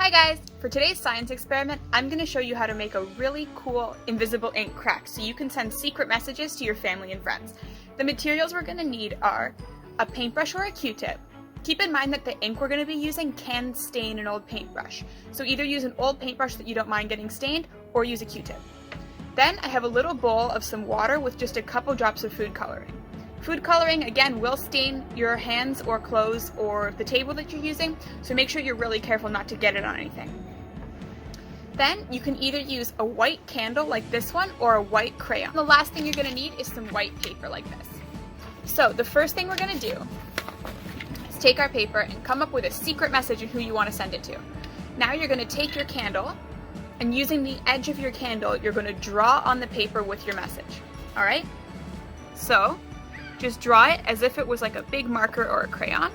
Hi guys! For today's science experiment, I'm going to show you how to make a really cool invisible ink crack so you can send secret messages to your family and friends. The materials we're going to need are a paintbrush or a Q-tip. Keep in mind that the ink we're going to be using can stain an old paintbrush, so either use an old paintbrush that you don't mind getting stained or use a Q-tip. Then I have a little bowl of some water with just a couple drops of food coloring. Food coloring, again, will stain your hands or clothes or the table that you're using, so make sure you're really careful not to get it on anything. Then you can either use a white candle like this one or a white crayon. The last thing you're going to need is some white paper like this. So the first thing we're going to do is take our paper and come up with a secret message of who you want to send it to. Now you're going to take your candle, and using the edge of your candle, you're going to draw on the paper with your message. Alright? So just draw it as if it was like a big marker or a crayon.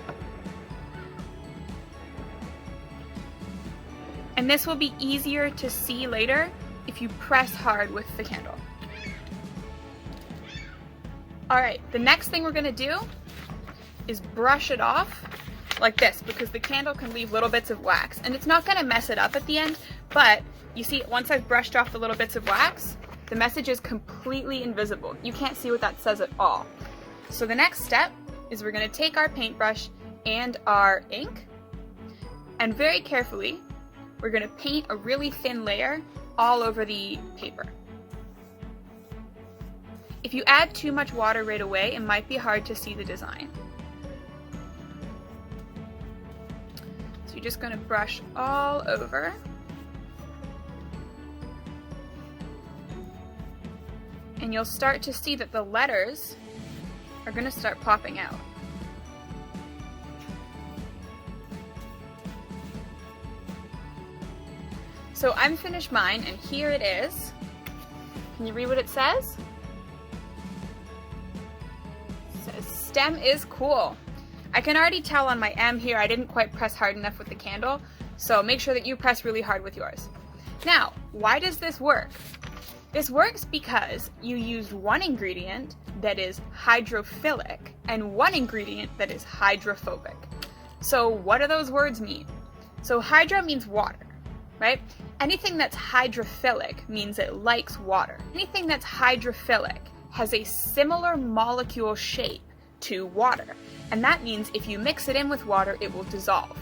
And this will be easier to see later if you press hard with the candle. Alright, the next thing we're going to do is brush it off like this, because the candle can leave little bits of wax, and it's not going to mess it up at the end, but you see, once I've brushed off the little bits of wax, the message is completely invisible. You can't see what that says at all. So the next step is we're going to take our paintbrush and our ink, and very carefully we're going to paint a really thin layer all over the paper. If you add too much water right away, it might be hard to see the design. So you're just going to brush all over. And you'll start to see that the letters are going to start popping out. So I'm finished mine, and here it is. Can you read what it says? It says, STEM is cool. I can already tell on my M here I didn't quite press hard enough with the candle, so make sure that you press really hard with yours. Now, why does this work? This works because you used one ingredient that is hydrophilic and one ingredient that is hydrophobic. So what do those words mean? So hydro means water, right? Anything that's hydrophilic means it likes water. Anything that's hydrophilic has a similar molecule shape to water, and that means if you mix it in with water, it will dissolve.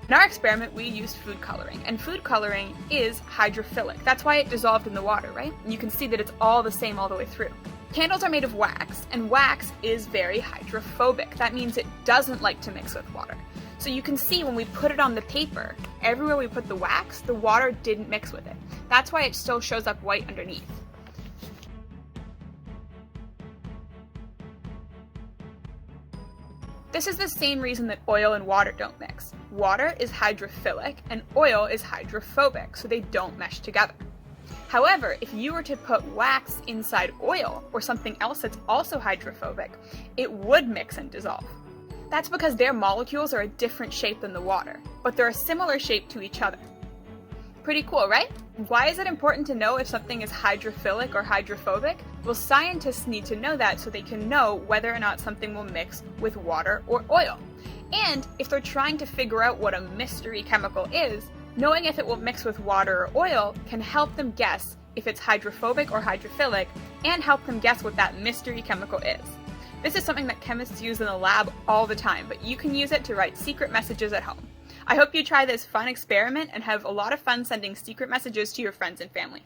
In our experiment, we used food coloring, and food coloring is hydrophilic. That's why it dissolved in the water, right? And you can see that it's all the same all the way through. Candles are made of wax, and wax is very hydrophobic. That means it doesn't like to mix with water. So you can see when we put it on the paper, everywhere we put the wax, the water didn't mix with it. That's why it still shows up white underneath. This is the same reason that oil and water don't mix. Water is hydrophilic and oil is hydrophobic, so they don't mesh together. However, if you were to put wax inside oil or something else that's also hydrophobic, it would mix and dissolve. That's because their molecules are a different shape than the water, but they're a similar shape to each other. Pretty cool, right? Why is it important to know if something is hydrophilic or hydrophobic? Well, scientists need to know that so they can know whether or not something will mix with water or oil. And if they're trying to figure out what a mystery chemical is, knowing if it will mix with water or oil can help them guess if it's hydrophobic or hydrophilic, and help them guess what that mystery chemical is. This is something that chemists use in the lab all the time, but you can use it to write secret messages at home. I hope you try this fun experiment and have a lot of fun sending secret messages to your friends and family.